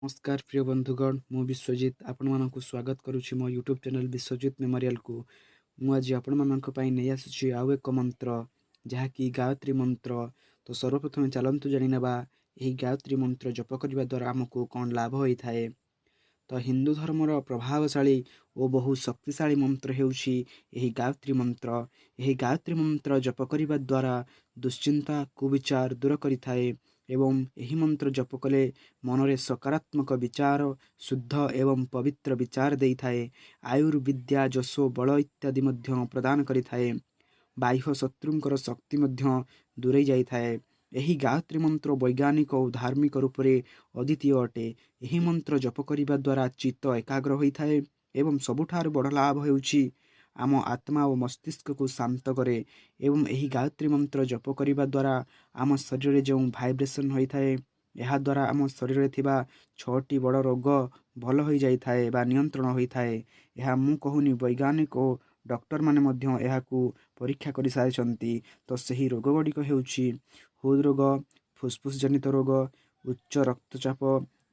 नमस्कार प्रिय बंधुगण मु विश्वजित आपण मानक स्वागत करुछि मो यूट्यूब चैनल विश्वजित मेमोरियल को मु आज आपण मानक पई नै आसुछि आउ एक मंत्र जहाँकि गायत्री मंत्र। तो सर्वप्रथम चलंतु जानि नेबा एही गायत्री मंत्र जप करबा द्वारा हमको कोन लाभ होई थाए। तो हिंदू धर्मर प्रभावशाली और बहु शक्तिशाली मंत्र हेउछि एही गायत्री मंत्र। एही गायत्री मंत्र जप करबा द्वारा दुश्चिंता कुविचार दूर करिथाए एवं एही मंत्र जप कले मनरे सकारात्मक विचार शुद्ध एवं पवित्र विचार देइथाए। आयुर्विद्या जसो बल इत्यादि मध्य प्रदान करिथाए। बाह्य शत्रुंकर शक्ति मध्य दूरे जाइथाए। एही गायत्री मंत्र वैज्ञानिक और धार्मिक रूप से अद्वितीय अटे। एही मंत्र जप करबा द्वारा चित्त एकाग्र होइथाए एवं सबुठार बड़ लाभ हेउछि आम आत्मा और मस्तिष्क को शांत करे। एवं एही गायत्री मंत्र जप करबा द्वारा आम शरीर में जो भाइब्रेशन होइथाए एहा द्वारा आम शरीर में थिबा 6टी बड़ रोग भल हो जाइथाए बा नियंत्रण होइथाए। एहा मु कहूनी वैज्ञानिक और डॉक्टर माने मध्य एहाकू परीक्षा कर सारिछंती। तो सही रोग गुड़िक हेउछि हृदरोग, फुसफुस जनित रोग, उच्च रक्तचाप,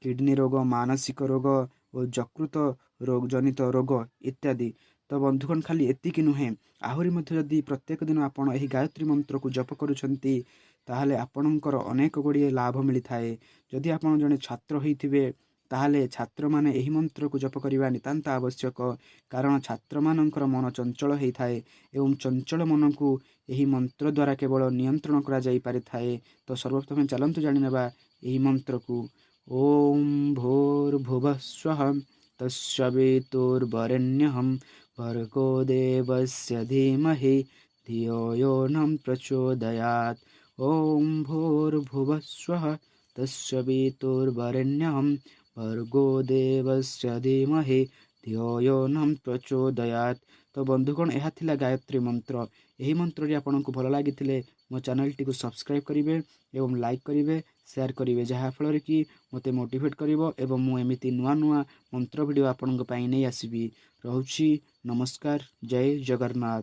किडनी रोग, मानसिक रोग और यकृत रोग जनित रोग इत्यादि। तो बंधुगण खाली एतिकी नुहे आहुरी मध्य जदि प्रत्येक दिन आपण एही गायत्री मंत्र को जप करूछंती ताहले आपणकर अनेक गुड़िए लाभ मिली थाए। जदि आपण जने छात्र होइथिबे ताहले छात्र माने एही मंत्र को जप करिबा नितांत आवश्यक। कारण छात्र मानकर मन चंचल हेइ थाए एवं चंचल मन को एही मंत्र द्वारा केवल नियंत्रण करा जाई पारि थाए। तो सर्वप्रथम चलंतु जानि नेबा एही मंत्र को। ओम भूर्भुवः स्वः तस्सवितुर्वरेण्यं भर्गो देवस्य धीमहि धियो यो न प्रचोदयात्। ओम भूर्भुवः स्वः तस्सवितुर्वरेण्यं भर्गो देवस्य धीमहि धियो यो न प्रचोदयात्। तो बंधुगण यह थिला गायत्री मंत्र। यही मंत्र आपन को भल लगी मो चैनल टी को सब्सक्राइब करेंगे एवं लाइक करेंगे शेयर करेंगे जहाँफल कि मते मोटिवेट करिवो एवं मु एमिति नुआ नुआ मंत्र वीडियो आपन को पाई नहीं आसीबी। रहुछि नमस्कार, जय जगन्नाथ।